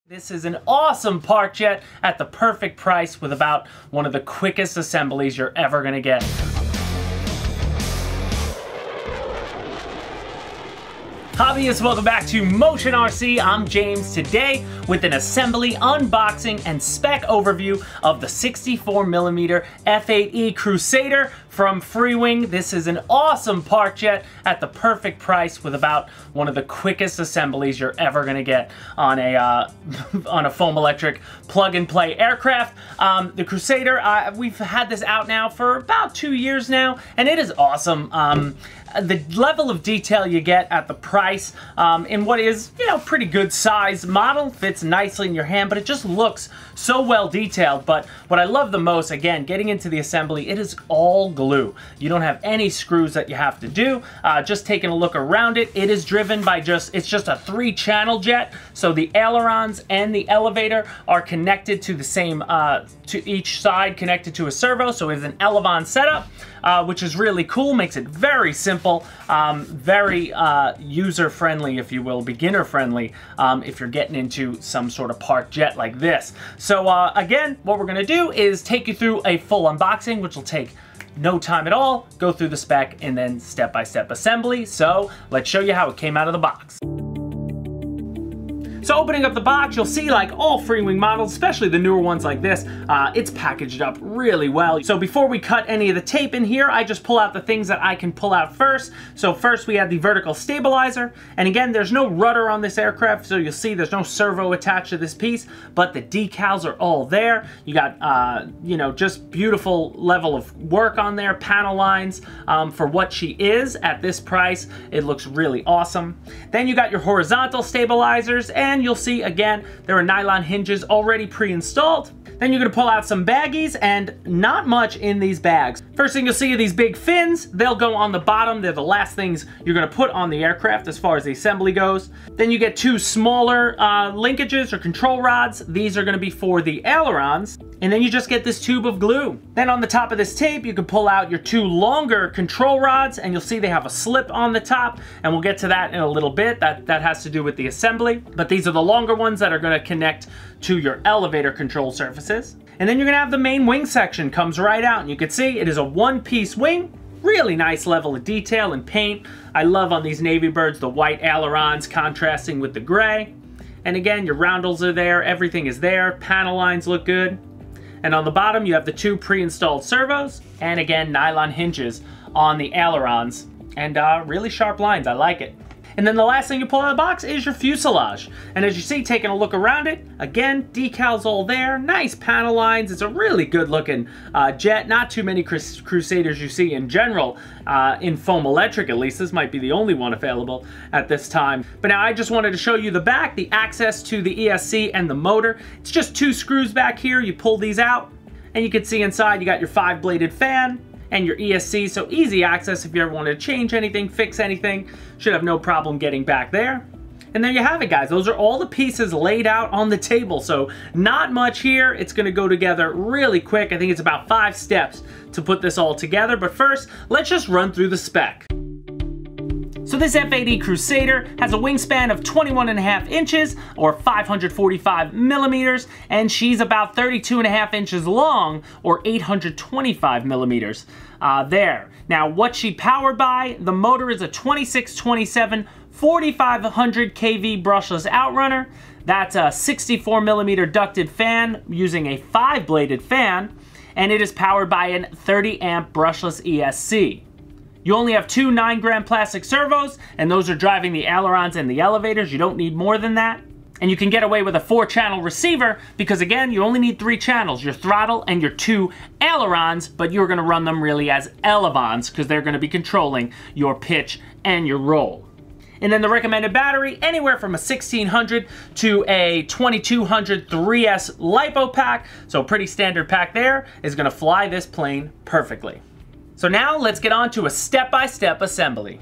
This is an awesome park jet at the perfect price with about one of the quickest assemblies you're ever gonna get. Hobbyists, welcome back to Motion RC. I'm James, today with an assembly, unboxing, and spec overview of the 64mm F-8 Crusader from Freewing. This is an awesome park jet at the perfect price with about one of the quickest assemblies you're ever gonna get on a foam electric plug-and-play aircraft. The Crusader, we've had this out now for about 2 years now, and it is awesome. The level of detail you get at the price in what is, pretty good size model, fits nicely in your hand, but it just looks so well detailed. But what I love the most, again, getting into the assembly, it is all glue. You don't have any screws that you have to do. Just taking a look around it, it is driven by it's just a 3-channel jet. So the ailerons and the elevator are connected to the same, to each side connected to a servo. So it's an Elevon setup, which is really cool, makes it very simple, very user-friendly, if you will, beginner-friendly, if you're getting into some sort of park jet like this. So again, what we're gonna do is take you through a full unboxing, which will take no time at all, go through the spec, and then step-by-step assembly. So let's show you how it came out of the box. So opening up the box, you'll see, like all Freewing models, especially the newer ones like this, it's packaged up really well. So before we cut any of the tape in here, I just pull out the things that I can pull out first. So first we have the vertical stabilizer. And again, there's no rudder on this aircraft, so you'll see there's no servo attached to this piece, but the decals are all there. You got, just beautiful level of work on there, panel lines. For what she is at this price, it looks really awesome. Then you got your horizontal stabilizers, and you'll see, again, there are nylon hinges already pre-installed. Then you're gonna pull out some baggies, and not much in these bags. First thing you'll see are these big fins. They'll go on the bottom. They're the last things you're gonna put on the aircraft as far as the assembly goes. Then you get 2 smaller linkages or control rods. These are gonna be for the ailerons. And then you just get this tube of glue. Then on the top of this tape, you can pull out your 2 longer control rods, and you'll see they have a slip on the top, and we'll get to that in a little bit. That has to do with the assembly. But these are the longer ones that are gonna connect to your elevator control surfaces. And then you're gonna have the main wing section, comes right out, and you can see it is a 1-piece wing. Really nice level of detail and paint. I love on these Navy birds, the white ailerons contrasting with the gray. And again, your roundels are there, everything is there, panel lines look good. And on the bottom, you have the 2 pre-installed servos, and again, nylon hinges on the ailerons, and really sharp lines, I like it. And then the last thing you pull out of the box is your fuselage. And as you see, taking a look around it, again, decals all there, nice panel lines. It's a really good looking jet. Not too many Crusaders you see in general, in foam electric at least. This might be the only one available at this time. But now I just wanted to show you the back, the access to the ESC and the motor. It's just 2 screws back here. You pull these out, and you can see inside you got your 5-bladed fan and your ESC, so easy access if you ever want to change anything, fix anything. Should have no problem getting back there. And there you have it, guys. Those are all the pieces laid out on the table, so not much here. It's gonna go together really quick. I think it's about 5 steps to put this all together, but first, let's just run through the spec. So this F-8 Crusader has a wingspan of 21.5 inches or 545 millimeters, and she's about 32.5 inches long or 825 millimeters there. Now, what's she powered by? The motor is a 2627 4500 kV brushless outrunner. That's a 64 millimeter ducted fan using a 5-bladed fan, and it is powered by a 30 amp brushless ESC. You only have 2 9-gram plastic servos, and those are driving the ailerons and the elevators. You don't need more than that. And you can get away with a 4-channel receiver because, again, you only need 3 channels, your throttle and your 2 ailerons, but you're gonna run them really as elevons because they're gonna be controlling your pitch and your roll. And then the recommended battery, anywhere from a 1600 to a 2200 3S LiPo pack, so pretty standard pack there, is gonna fly this plane perfectly. So now let's get on to a step-by-step assembly.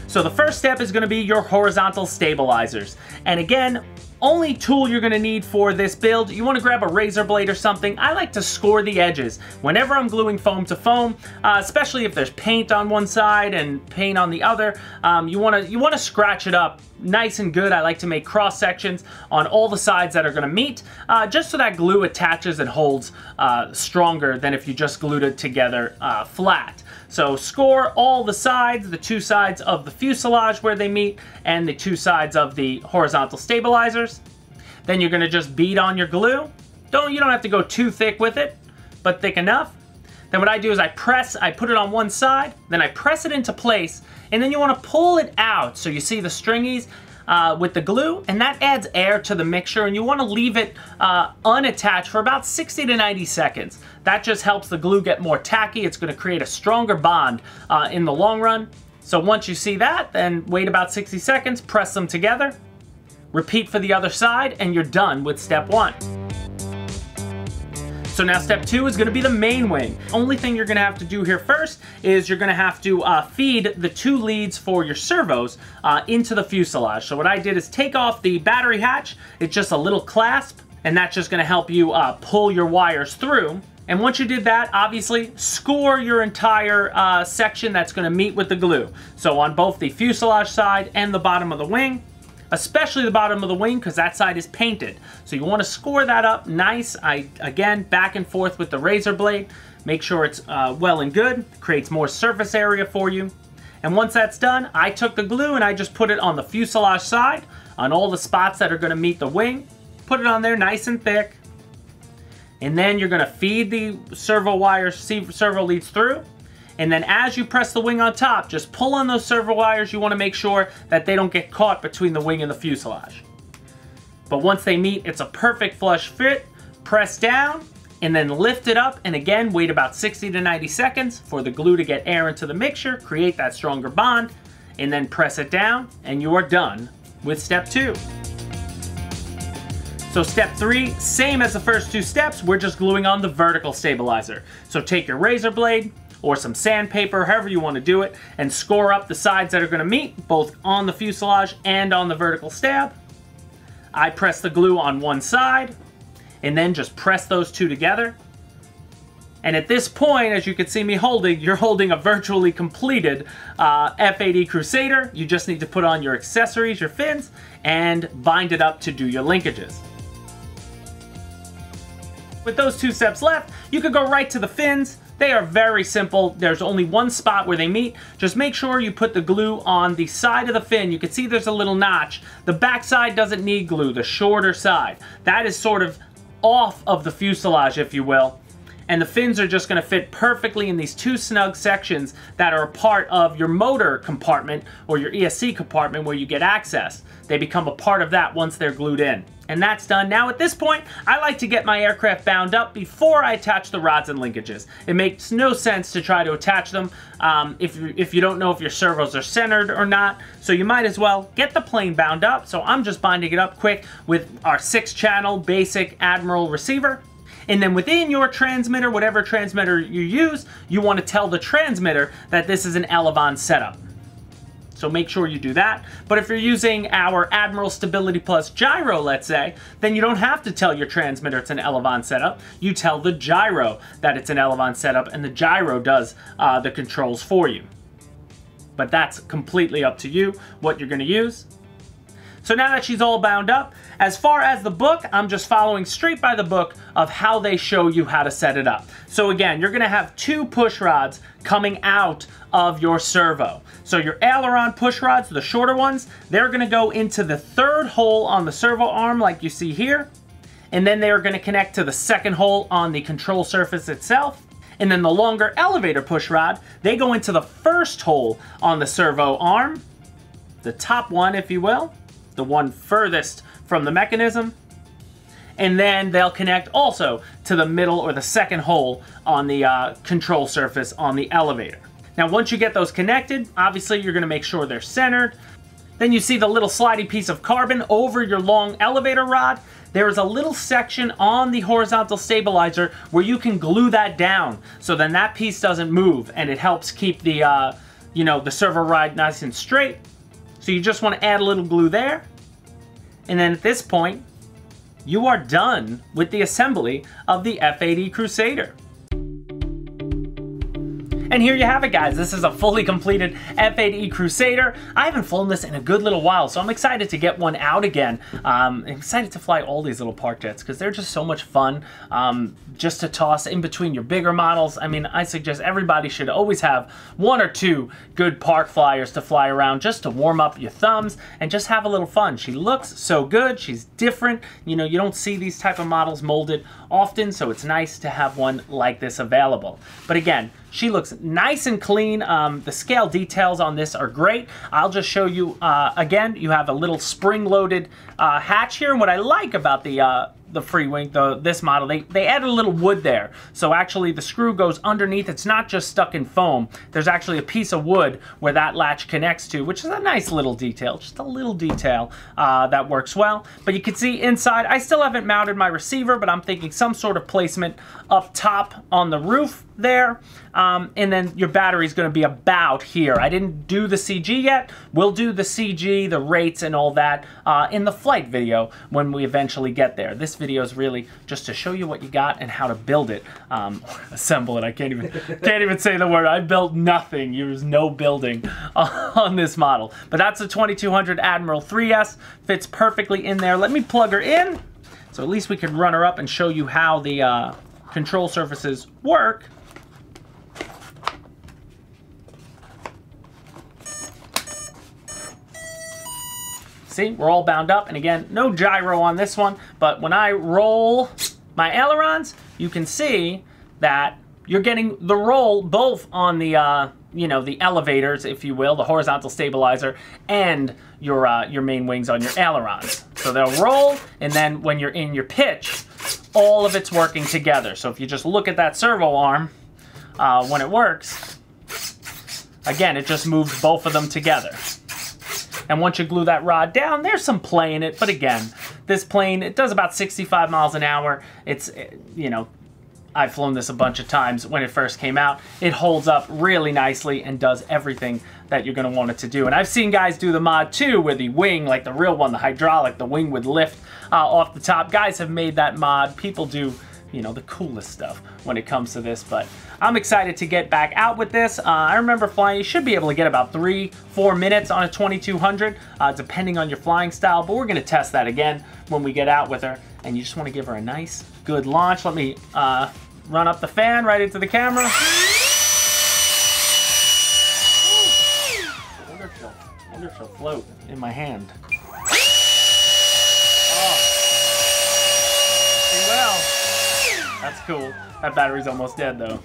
So the first step is gonna be your horizontal stabilizers. And again, Only tool you're gonna need for this build, you wanna grab a razor blade or something. I like to score the edges whenever I'm gluing foam to foam, especially if there's paint on one side and paint on the other. You wanna scratch it up nice and good. I like to make cross sections on all the sides that are gonna meet, just so that glue attaches and holds stronger than if you just glued it together flat. So score all the sides, the two sides of the fuselage where they meet, and the two sides of the horizontal stabilizers. Then you're gonna just bead on your glue. You don't have to go too thick with it, but thick enough. Then what I do is I put it on one side, then I press it into place, and then you wanna pull it out so you see the stringies with the glue, and that adds air to the mixture, and you wanna leave it unattached for about 60 to 90 seconds. That just helps the glue get more tacky. It's gonna create a stronger bond in the long run. So once you see that, then wait about 60 seconds, press them together, repeat for the other side, and you're done with step 1. So now step 2 is gonna be the main wing. Only thing you're gonna have to do here first is you're gonna have to feed the 2 leads for your servos into the fuselage. So what I did is take off the battery hatch. It's just a little clasp, and that's just gonna help you pull your wires through. And once you did that, obviously, score your entire section that's gonna meet with the glue. So on both the fuselage side and the bottom of the wing, especially the bottom of the wing, because that side is painted. So you want to score that up nice. Again, back and forth with the razor blade. Make sure it's well and good. Creates more surface area for you. And once that's done, I took the glue and I just put it on the fuselage side, on all the spots that are going to meet the wing. Put it on there nice and thick. And then you're going to feed the servo wires, servo leads through. And then as you press the wing on top, just pull on those servo wires. You want to make sure that they don't get caught between the wing and the fuselage. But once they meet, it's a perfect flush fit. Press down and then lift it up. And again, wait about 60 to 90 seconds for the glue to get air into the mixture, create that stronger bond, and then press it down, and you are done with step 2. So step 3, same as the first 2 steps, we're just gluing on the vertical stabilizer. So take your razor blade, or some sandpaper, however you want to do it, and score up the sides that are going to meet, both on the fuselage and on the vertical stab. I press the glue on one side, and then just press those 2 together. And at this point, as you can see me holding, you're holding a virtually completed F-8 Crusader. You just need to put on your accessories, your fins, and bind it up to do your linkages. With those 2 steps left, you could go right to the fins. They are very simple. There's only one spot where they meet. Just make sure you put the glue on the side of the fin. You can see there's a little notch. The back side doesn't need glue, the shorter side. That is sort of off of the fuselage, if you will. And the fins are just going to fit perfectly in these 2 snug sections that are a part of your motor compartment or your ESC compartment where you get access. They become a part of that once they're glued in. And that's done. Now at this point, I like to get my aircraft bound up before I attach the rods and linkages. It makes no sense to try to attach them if you don't know if your servos are centered or not. So you might as well get the plane bound up. So I'm just binding it up quick with our 6-channel basic Admiral receiver. And then within your transmitter, whatever transmitter you use, you want to tell the transmitter that this is an Elevon setup. So make sure you do that. But if you're using our Admiral Stability Plus gyro, let's say, then you don't have to tell your transmitter it's an Elevon setup. You tell the gyro that it's an Elevon setup, and the gyro does the controls for you. But that's completely up to you what you're going to use. So now that she's all bound up, as far as the book, I'm just following straight by the book of how they show you how to set it up. So again, you're gonna have 2 push rods coming out of your servo. So your aileron push rods, the shorter ones, they're gonna go into the 3rd hole on the servo arm like you see here. And then they are gonna connect to the 2nd hole on the control surface itself. And then the longer elevator push rod, they go into the 1st hole on the servo arm, the top one if you will, the one furthest from the mechanism. And then they'll connect also to the middle or the 2nd hole on the control surface on the elevator. Now once you get those connected, obviously you're going to make sure they're centered. Then you see the little slidey piece of carbon over your long elevator rod. There is a little section on the horizontal stabilizer where you can glue that down, so then that piece doesn't move, and it helps keep the the servo rod nice and straight. So you just want to add a little glue there. And then at this point, you are done with the assembly of the F-8 Crusader. And here you have it, guys. This is a fully completed F-8 Crusader. I haven't flown this in a good little while, so I'm excited to get one out again. I'm excited to fly all these little park jets because they're just so much fun just to toss in between your bigger models. I mean, I suggest everybody should always have 1 or 2 good park flyers to fly around just to warm up your thumbs and just have a little fun. She looks so good. She's different. You know, you don't see these type of models molded often, so it's nice to have one like this available. But again, she looks nice and clean. The scale details on this are great. I'll just show you, again, you have a little spring-loaded hatch here. And what I like about the Freewing, this model, they added a little wood there. So actually the screw goes underneath. It's not just stuck in foam. There's actually a piece of wood where that latch connects to, which is a nice little detail, just a little detail that works well. But you can see inside, I still haven't mounted my receiver, but I'm thinking some sort of placement up top on the roof there. And then your battery is going to be about here. I didn't do the CG yet. We'll do the CG, the rates, and all that in the flight video when we eventually get there. This video is really just to show you what you got and how to build it, assemble it. I can't even say the word. I built nothing. There's no building on this model. But that's a 2200 Admiral 3S. Fits perfectly in there. Let me plug her in, so at least we can run her up and show you how the control surfaces work. See, we're all bound up, and again, no gyro on this one, but when I roll my ailerons, you can see that you're getting the roll both on the, you know, the elevators, if you will, the horizontal stabilizer, and your main wings on your ailerons. So they'll roll, and then when you're in your pitch, all of it's working together. So if you just look at that servo arm, when it works, again, it just moves both of them together. And once you glue that rod down, there's some play in it. But again, this plane, it does about 65 miles an hour. It's, you know, I've flown this a bunch of times when it first came out. It holds up really nicely and does everything that you're going to want it to do. And I've seen guys do the mod too, where the wing, like the real one, the hydraulic, the wing would lift off the top. Guys have made that mod. People do, you know, the coolest stuff when it comes to this, but I'm excited to get back out with this. I remember flying, you should be able to get about 3-4 minutes on a 2200, depending on your flying style, but we're gonna test that again when we get out with her, and you just wanna give her a nice, good launch. Let me run up the fan right into the camera. I wonder if she'll float in my hand. Oh. Well, that's cool. That battery's almost dead though.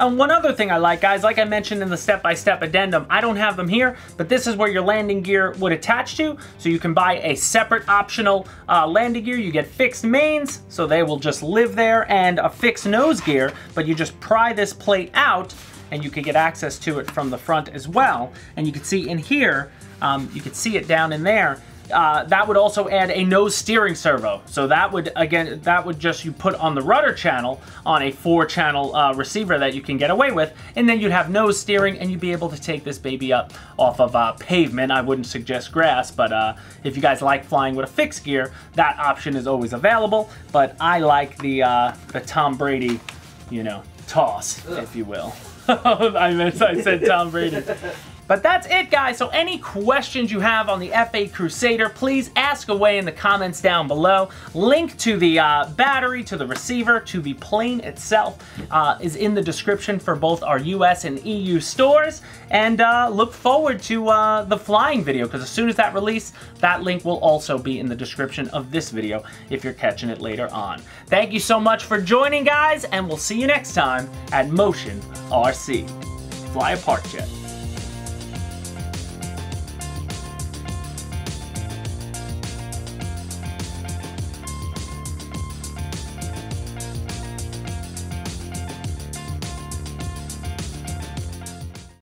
And one other thing I like, guys, like I mentioned in the step-by-step addendum, I don't have them here, but this is where your landing gear would attach to, so you can buy a separate optional landing gear. You get fixed mains, so they will just live there, and a fixed nose gear, but you just pry this plate out, and you can get access to it from the front as well. And you can see in here, you can see it down in there, that would also add a nose steering servo. So that would, again, that would just you put on the rudder channel on a 4-channel receiver that you can get away with, and then you'd have nose steering, and you'd be able to take this baby up off of pavement. I wouldn't suggest grass, but if you guys like flying with a fixed gear, that option is always available. But I like the Tom Brady, you know, toss, if you will. I said Tom Brady. But that's it, guys. So any questions you have on the F-8 Crusader, please ask away in the comments down below. Link to the battery, to the receiver, to the plane itself is in the description for both our US and EU stores. And look forward to the flying video, because as soon as that releases, that link will also be in the description of this video if you're catching it later on. Thank you so much for joining, guys, and we'll see you next time at Motion RC. Fly a park jet.